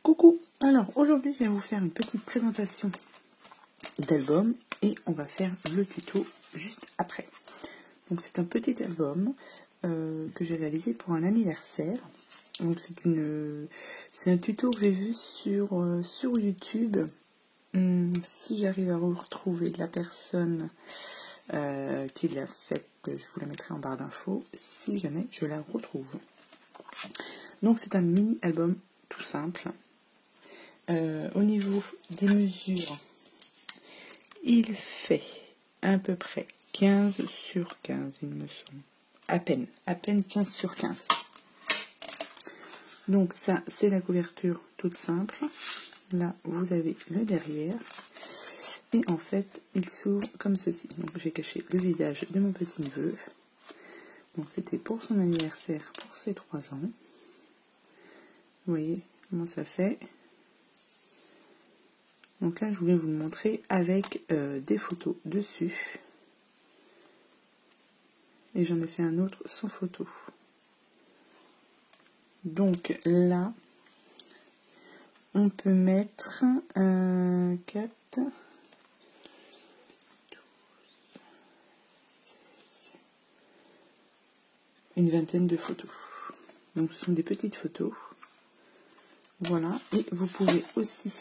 Coucou, alors aujourd'hui je vais vous faire une petite présentation d'album et on va faire le tuto juste après. Donc c'est un petit album que j'ai réalisé pour un anniversaire. Donc c'est un tuto que j'ai vu sur YouTube. Si j'arrive à retrouver la personne qui l'a faite, je vous la mettrai en barre d'infos si jamais je la retrouve. Donc c'est un mini album tout simple. Au niveau des mesures, il fait à peu près 15 sur 15, il me semble. À peine 15 sur 15. Donc ça, c'est la couverture toute simple. Là, vous avez le derrière. Et en fait, il s'ouvre comme ceci. Donc j'ai caché le visage de mon petit neveu. Donc c'était pour son anniversaire, pour ses 3 ans. Vous voyez comment ça fait. Donc là, je voulais vous le montrer avec des photos dessus. Et j'en ai fait un autre sans photo. Donc là, on peut mettre 4, 12, 16, une vingtaine de photos. Donc ce sont des petites photos. Voilà. Et vous pouvez aussi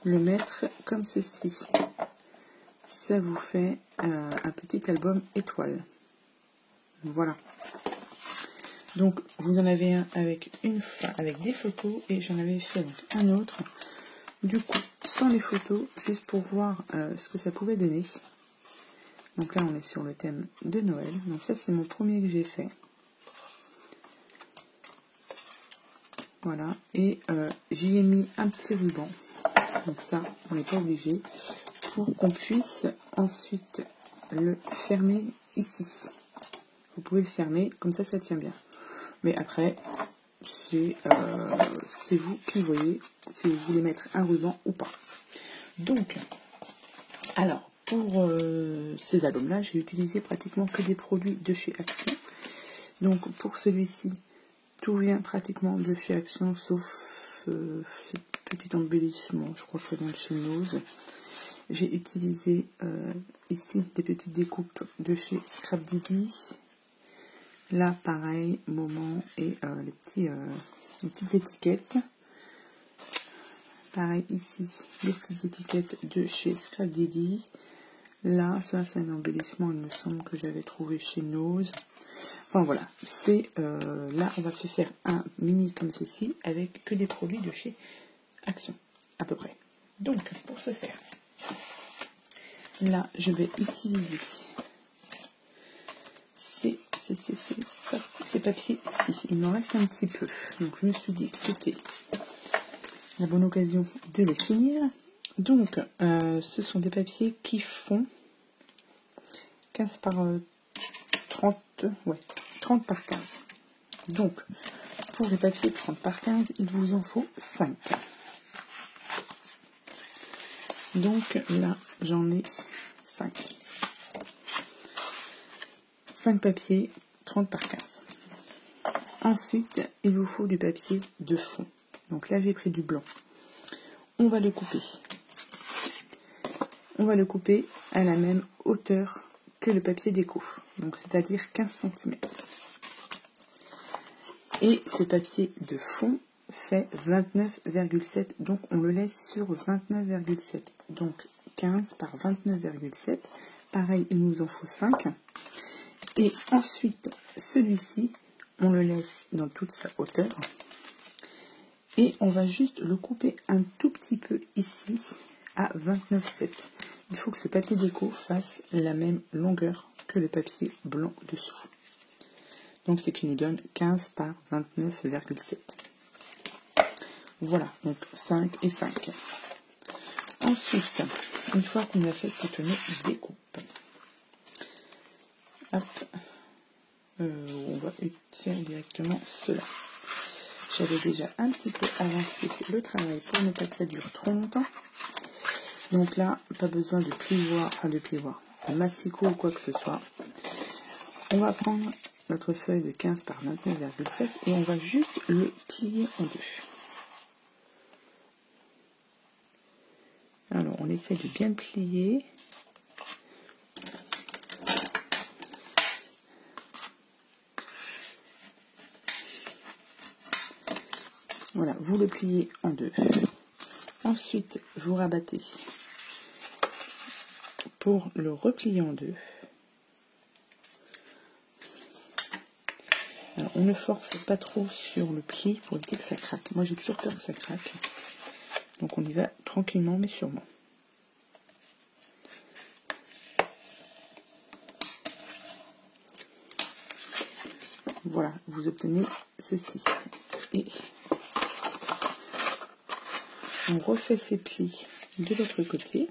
le mettre comme ceci. Ça vous fait un petit album étoile. Voilà. Donc vous en avez un avec des photos et j'en avais fait donc un autre. Du coup, sans les photos, juste pour voir ce que ça pouvait donner. Donc là, on est sur le thème de Noël. Donc ça, c'est mon premier que j'ai fait. Voilà. Et j'y ai mis un petit ruban. Donc ça, on n'est pas obligé. Pour qu'on puisse ensuite le fermer ici. Vous pouvez le fermer, comme ça, ça tient bien. Mais après, c'est vous qui voyez si vous voulez mettre un ruban ou pas. Donc, alors, pour ces albums-là, j'ai utilisé pratiquement que des produits de chez Action. Donc, pour celui-ci, tout vient pratiquement de chez Action, sauf ce petit embellissement, je crois que c'est dans le chez Nose. J'ai utilisé ici des petites découpes de chez Scrap Didi. Là, pareil, moment et les petites étiquettes. Pareil ici, les petites étiquettes de chez Scrap Didi. Là, ça c'est un embellissement, il me semble que j'avais trouvé chez Nose. Enfin voilà, c'est là on va se faire un mini comme ceci avec que des produits de chez Action, à peu près. Donc, pour ce faire, là je vais utiliser ces papiers-ci. Il m'en reste un petit peu. Donc je me suis dit que c'était la bonne occasion de les finir. Donc ce sont des papiers qui font 15 par 30, ouais, 30 par 15. Donc pour les papiers 30 par 15, il vous en faut 5. Donc là j'en ai 5. 5 papiers 30 par 15. Ensuite, il vous faut du papier de fond. Donc là, j'ai pris du blanc. On va le couper. On va le couper à la même hauteur que le papier déco. Donc, c'est-à-dire 15 cm. Et ce papier de fond fait 29,7. Donc, on le laisse sur 29,7. Donc, 15 par 29,7. Pareil, il nous en faut 5. Et ensuite, celui-ci, on le laisse dans toute sa hauteur. Et on va juste le couper un tout petit peu ici, à 29,7. Il faut que ce papier déco fasse la même longueur que le papier blanc dessous. Donc, c'est qui nous donne 15 par 29,7. Voilà, donc 5 et 5. Ensuite, une fois qu'on a fait toutes nos découpes, hop, on va faire directement cela. J'avais déjà un petit peu avancé le travail pour ne pas que ça dure trop longtemps. Donc là, pas besoin de plioir, de massicot ou quoi que ce soit. On va prendre notre feuille de 15 par 29,7 et on va juste le plier en deux. on essaie de bien le plier. Voilà, vous le pliez en deux. Ensuite, vous rabattez pour le replier en deux. Alors, on ne force pas trop sur le pli pour éviter que ça craque. Moi, j'ai toujours peur que ça craque. Donc, on y va tranquillement, mais sûrement. Voilà, vous obtenez ceci. Et on refait ces plis de l'autre côté.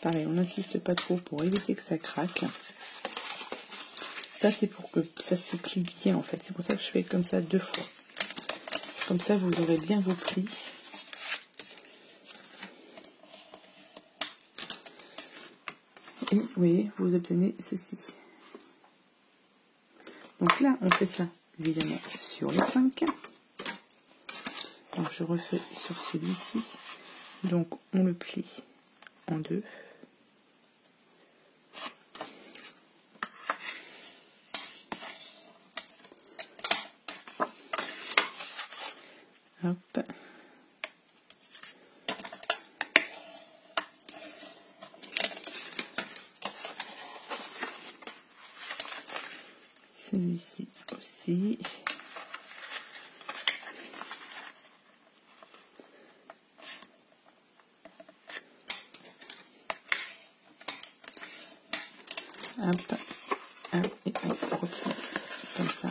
Pareil, on n'insiste pas trop pour éviter que ça craque. Ça, c'est pour que ça se plie bien, en fait. C'est pour ça que je fais comme ça 2 fois. Comme ça, vous aurez bien vos plis. Et vous voyez, vous obtenez ceci. Donc là, on fait ça, évidemment, sur les 5. Donc, je refais sur celui-ci. Donc, on le plie en deux. Hop. Celui-ci aussi. Hop. Et on replie comme ça.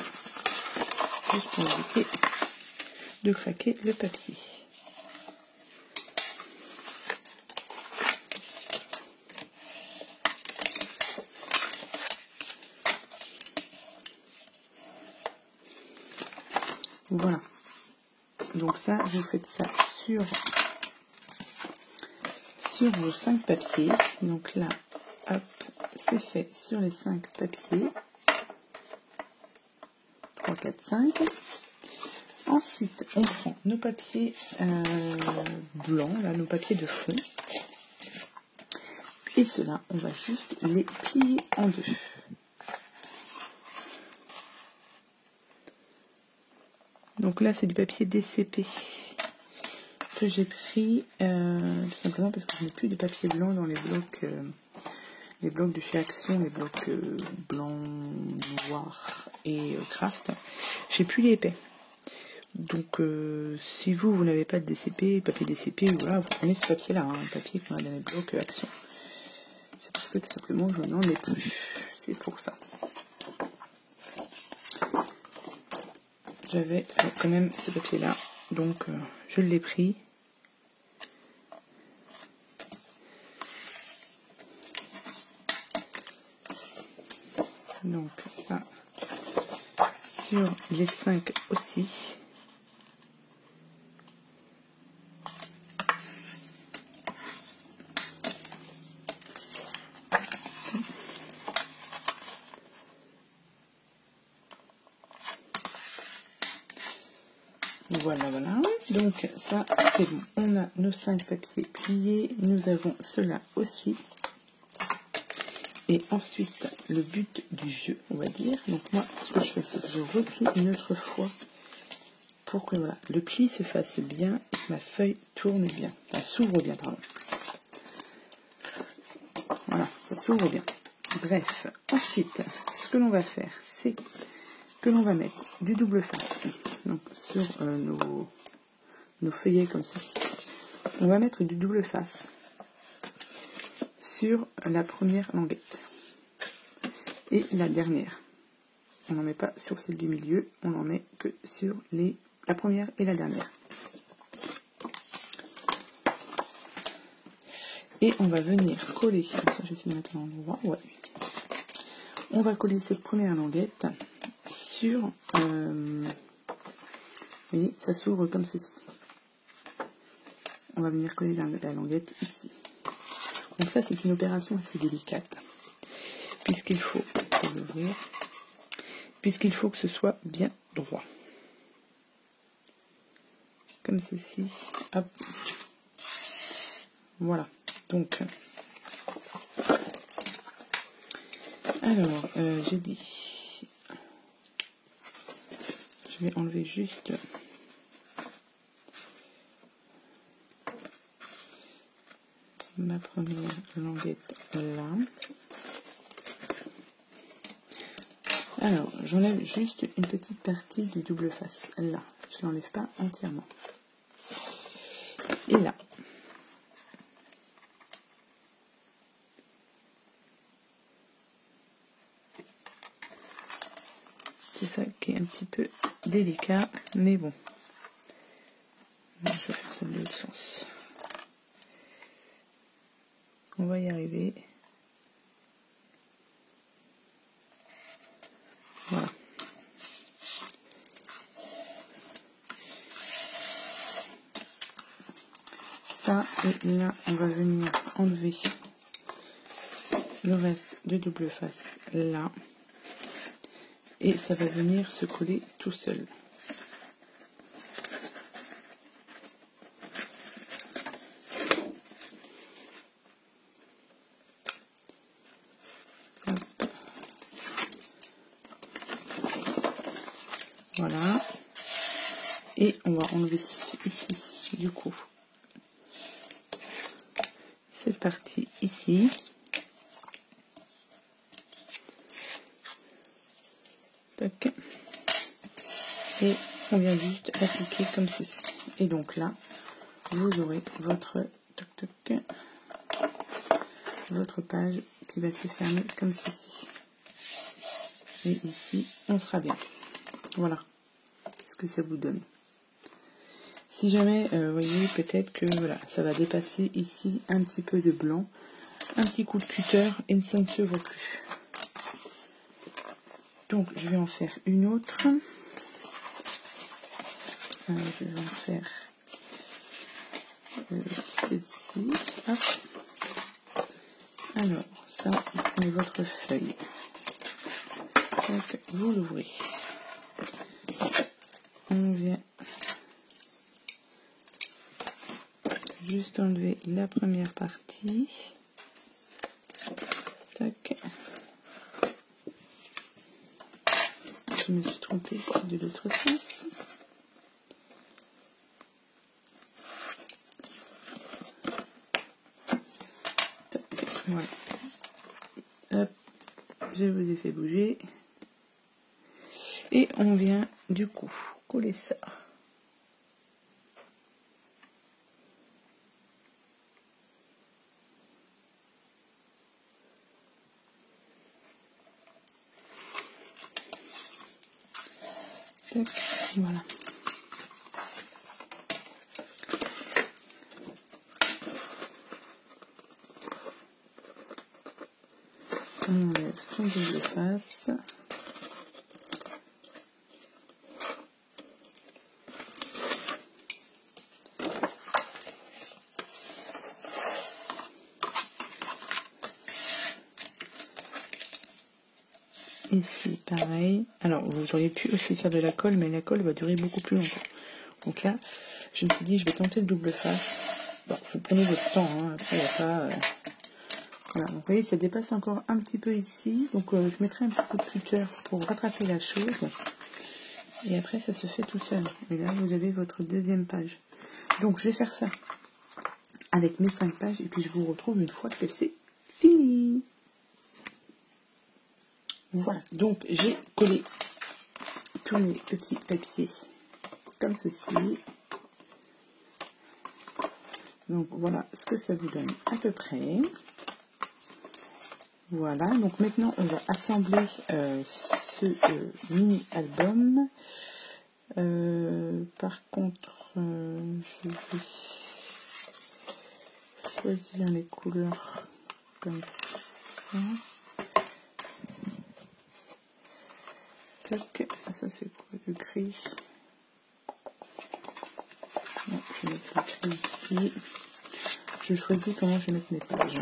Juste pour éviter de craquer le papier. Voilà. Donc ça, vous faites ça sur vos 5 papiers. Donc là, hop, c'est fait sur les 5 papiers. 3, 4, 5. Ensuite, on prend nos papiers blancs, là, nos papiers de fond. Et ceux-là, on va juste les plier en deux. Donc là, c'est du papier DCP que j'ai pris, tout simplement parce que je n'ai plus de papier blanc dans les blocs de chez Action, les blocs blancs, noirs et craft. J'ai plus les épais. Donc, si vous n'avez pas de DCP, papier DCP, voilà, vous prenez ce papier-là, un papier qu'on a dans les blocs Action. C'est parce que tout simplement, je n'en ai plus. C'est pour ça. J'avais quand même ce papier-là, donc je l'ai pris. Donc ça, sur les 5 aussi. Voilà, voilà. Donc ça, c'est bon. On a nos 5 papiers pliés. Nous avons cela aussi. Et ensuite, le but du jeu, on va dire. Donc moi, ce que je fais, c'est que je replie une autre fois pour que voilà, le pli se fasse bien et que ma feuille tourne bien. Enfin, s'ouvre bien, pardon. Voilà, ça s'ouvre bien. Bref, ensuite, ce que l'on va faire, c'est que l'on va mettre du double face. Donc sur nos feuillets comme ceci. On va mettre du double face sur la première languette et la dernière. On n'en met pas sur celle du milieu, on n'en met que sur la première et la dernière. Et on va venir coller, ça je vais essayer de mettre à l'endroit, ouais. On va coller cette première languette sur, vous voyez, ça s'ouvre comme ceci. On va venir coller la languette ici. Donc ça, c'est une opération assez délicate, puisqu'il faut l'ouvrir, puisqu'il faut que ce soit bien droit. Comme ceci. Hop. Voilà. Donc, alors, j'ai dit, je vais enlever juste ma première languette là. Alors, j'enlève juste une petite partie du double face là. Je l'enlève pas entièrement. Et là. C'est ça qui est un petit peu délicat, mais bon. Je vais faire ça de l'autre sens. On va y arriver. Voilà. Ça, et là, on va venir enlever le reste de double face là. Et ça va venir se coller tout seul. Hop. Voilà. Et on va enlever ici, du coup, cette partie ici. Tac. Et on vient juste appliquer comme ceci. Et donc là, vous aurez votre page qui va se fermer comme ceci. Et ici, on sera bien. Voilà ce que ça vous donne. Si jamais, vous voyez, peut-être que voilà, ça va dépasser ici un petit peu de blanc, un petit coup de cutter et ça ne se voit plus. Donc, je vais en faire une autre. Je vais en faire celle-ci. Hop. Alors, ça, vous prenez votre feuille. Donc, vous l'ouvrez. On vient juste enlever la première partie. Tac. Je me suis trompée, c'est de l'autre sens. Tac. Voilà. Hop. Je vous ai fait bouger. Et on vient du coup coller ça. Tac, voilà. On enlève son double face. Ici, pareil. Alors, vous auriez pu aussi faire de la colle, mais la colle va durer beaucoup plus longtemps. Donc là, je me suis dit, je vais tenter le double face. Bon, vous prenez votre temps, hein. Après, il n'y a pas... Voilà, donc vous voyez, ça dépasse encore un petit peu ici. Donc, je mettrai un petit peu de cutter pour rattraper la chose. Et après, ça se fait tout seul. Et là, vous avez votre deuxième page. Donc, je vais faire ça avec mes 5 pages. Et puis, je vous retrouve une fois que c'est fini. Voilà, donc j'ai collé tous mes petits papiers comme ceci. Donc voilà ce que ça vous donne à peu près. Voilà, donc maintenant on va assembler ce mini-album. Par contre, je vais choisir les couleurs comme ça. Ça c'est quoi, le gris? Non, je vais mettre le gris ici. Je choisis comment je vais mettre mes pages.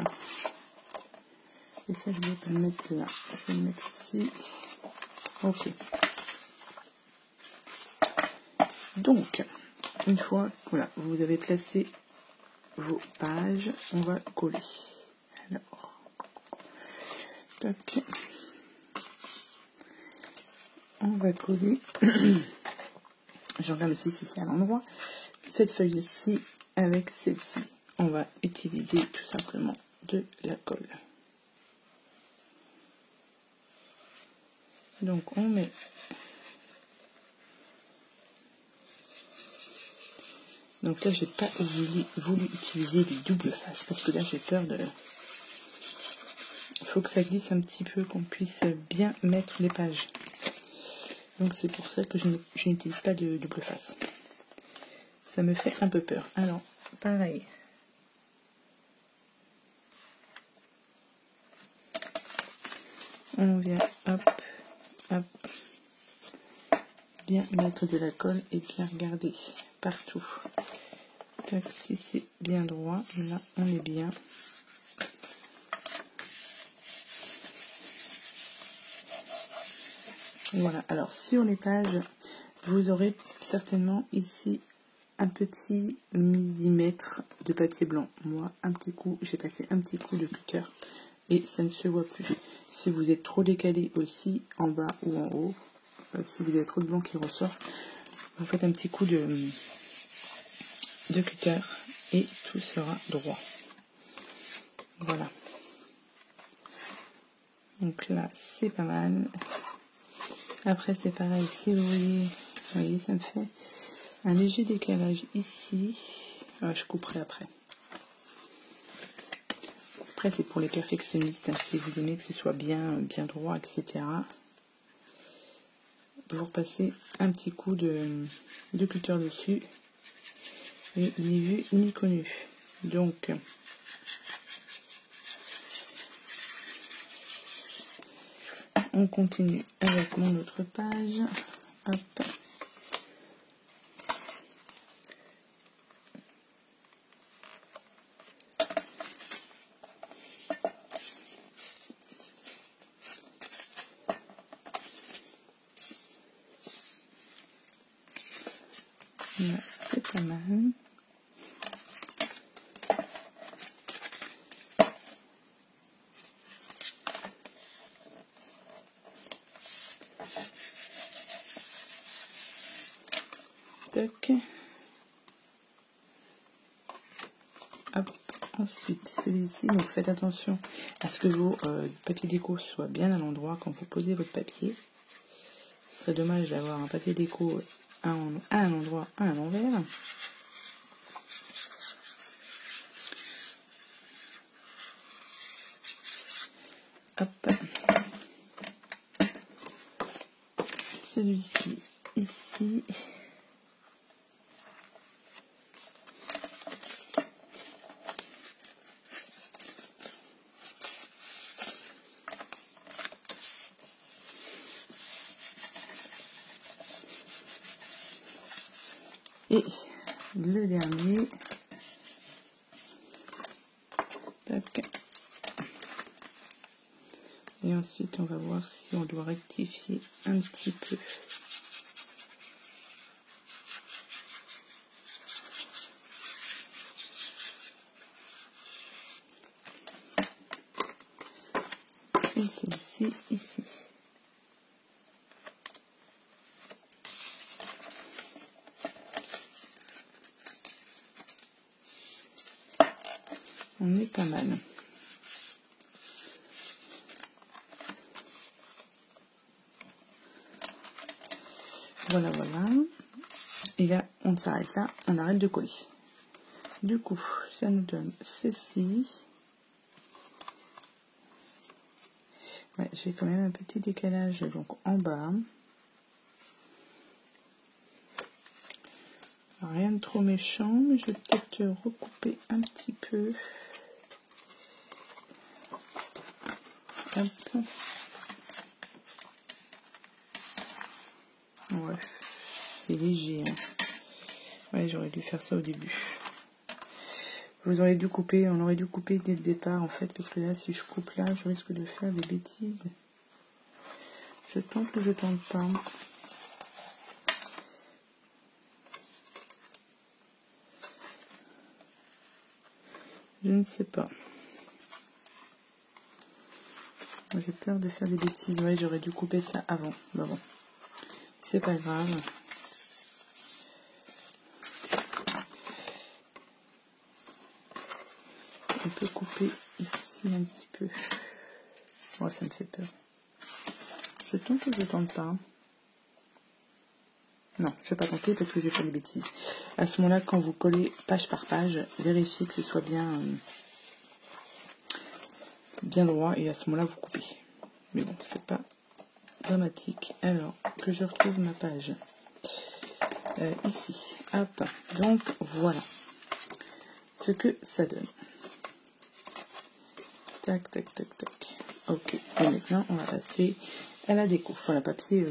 Et ça, je ne vais pas le mettre là. Je vais le mettre ici. Ok. Donc, une fois voilà, vous avez placé vos pages, on va coller. Alors, tac. On va coller. Je regarde aussi si c'est à l'endroit. Cette feuille-ci avec celle-ci. On va utiliser tout simplement de la colle. Donc on met donc là j'ai pas voulu utiliser du double face parce que là j'ai peur de... Il faut que ça glisse un petit peu, qu'on puisse bien mettre les pages. Donc c'est pour ça que je n'utilise pas de double face. Ça me fait un peu peur. Alors pareil. On vient hop, hop, bien mettre de la colle et bien regarder partout. Tac, si c'est bien droit, là on est bien. Voilà, alors sur les pages, vous aurez certainement ici un petit millimètre de papier blanc. Moi, j'ai passé un petit coup de cutter et ça ne se voit plus. Si vous êtes trop décalé aussi, en bas ou en haut, si vous avez trop de blanc qui ressort, vous faites un petit coup de cutter et tout sera droit. Voilà. Donc là, c'est pas mal. Après, c'est pareil. Si vous voyez, ça me fait un léger décalage ici. Je couperai après. Après, c'est pour les perfectionnistes. Hein, si vous aimez que ce soit bien droit, etc. Vous repassez un petit coup de cutter dessus. Et ni vu ni connu. Donc, on continue avec mon autre page. Hop. Là, c'est pas mal. Tac. Hop. Ensuite, celui-ci, donc faites attention à ce que vos papiers déco soient bien à l'endroit quand vous posez votre papier. Ce serait dommage d'avoir un papier déco à un endroit, à l'envers. Hop. Celui-ci, ici. Et le dernier. Tac. Et ensuite, on va voir si on doit rectifier un petit peu. Et celle-ci, ici. On est pas mal. Voilà, voilà. Et là, on s'arrête là, on arrête de coller. Du coup, ça nous donne ceci. Ouais, j'ai quand même un petit décalage donc en bas. Rien de trop méchant, mais je vais peut-être recouper un petit peu. Hop. Ouais, c'est léger. Hein. Ouais, j'aurais dû faire ça au début. On aurait dû couper dès le départ en fait, parce que là, si je coupe là, je risque de faire des bêtises. Je tente ou je tente pas. Je ne sais pas. J'ai peur de faire des bêtises. Ouais, j'aurais dû couper ça avant. Bah bon, c'est pas grave. On peut couper ici un petit peu. Ouais, ça me fait peur. Je tente ou je tente pas? Non, je vais pas tenter parce que je vais faire des bêtises. À ce moment-là, quand vous collez page par page, vérifiez que ce soit bien droit et à ce moment-là, vous coupez. Mais bon, c'est pas dramatique. Alors, que je retrouve ma page. Ici, hop. Donc, voilà ce que ça donne. Tac, tac, tac, tac. Ok, et maintenant, on va passer à la déco. Voilà, papier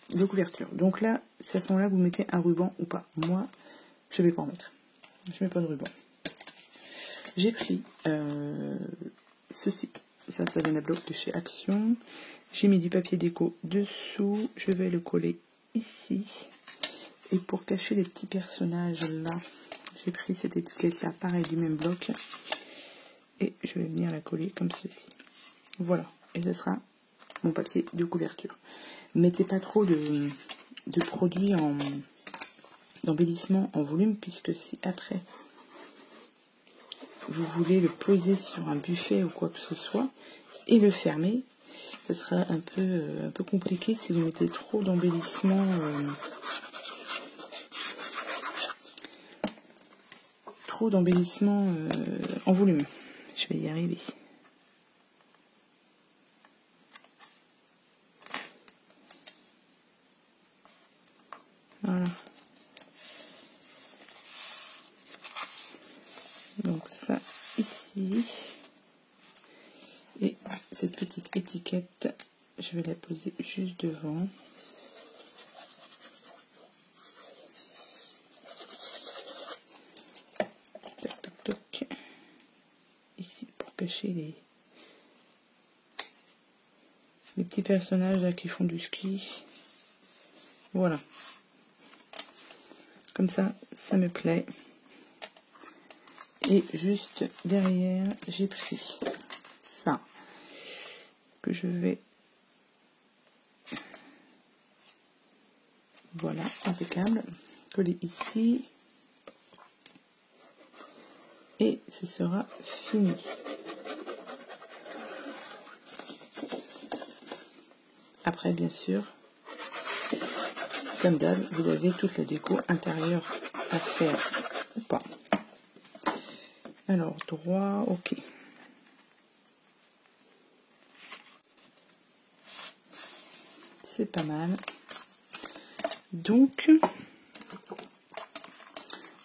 de couverture. Donc là, c'est à ce moment-là que vous mettez un ruban ou pas. Moi, je vais pas en mettre. Je mets pas de ruban. J'ai pris ceci. Ça vient d'un bloc de chez Action. J'ai mis du papier déco dessous. Je vais le coller ici. Et pour cacher les petits personnages là, j'ai pris cette étiquette là, pareil, du même bloc. Et je vais venir la coller comme ceci. Voilà. Et ce sera mon papier de couverture. Mettez pas trop de produits d'embellissement en volume, puisque si après vous voulez le poser sur un buffet ou quoi que ce soit et le fermer, ce sera un peu compliqué si vous mettez trop d'embellissement en volume. Je vais y arriver. Voilà. Donc ça ici. Et cette petite étiquette, je vais la poser juste devant. Toc, toc, toc. Ici pour cacher les petits personnages là qui font du ski. Voilà. Comme ça, ça me plaît. Et juste derrière, j'ai pris ça que je vais, voilà, impeccable, coller ici. Et ce sera fini. Après, bien sûr, comme d'hab, vous avez toute la déco intérieure à faire ou pas. Alors, droit, ok. C'est pas mal. Donc,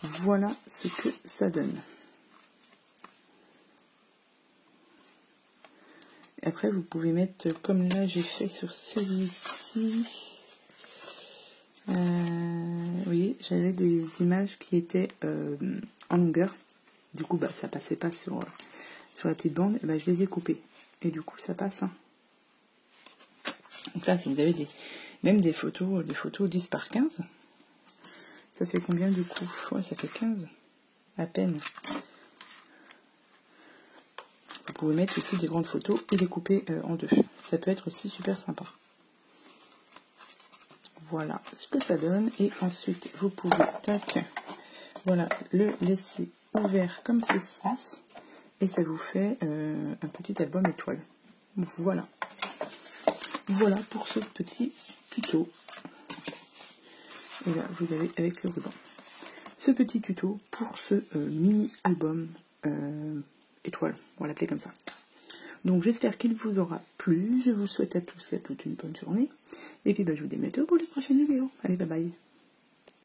voilà ce que ça donne. Après, vous pouvez mettre, comme là, j'ai fait sur celui-ci. Oui, j'avais des images qui étaient en longueur. Du coup, bah, ça passait pas sur la petite bande. Et bah, je les ai coupées. Et du coup, ça passe. Hein. Donc là, si vous avez même des photos 10 par 15, ça fait combien du coup? Ouais, ça fait 15. À peine. Vous pouvez mettre aussi des grandes photos et les couper en deux. Ça peut être aussi super sympa. Voilà ce que ça donne. Et ensuite, vous pouvez, tac, voilà, le laisser ouvert comme ceci. Et ça vous fait un petit album étoile. Voilà. Voilà pour ce petit tuto. Et là, vous avez avec le ruban. Ce petit tuto pour ce mini album étoile. On va l'appeler comme ça. Donc j'espère qu'il vous aura plu. Je vous souhaite à tous et à toutes une bonne journée. Et puis bah, je vous dis à bientôt pour les prochaines vidéos. Allez, bye bye.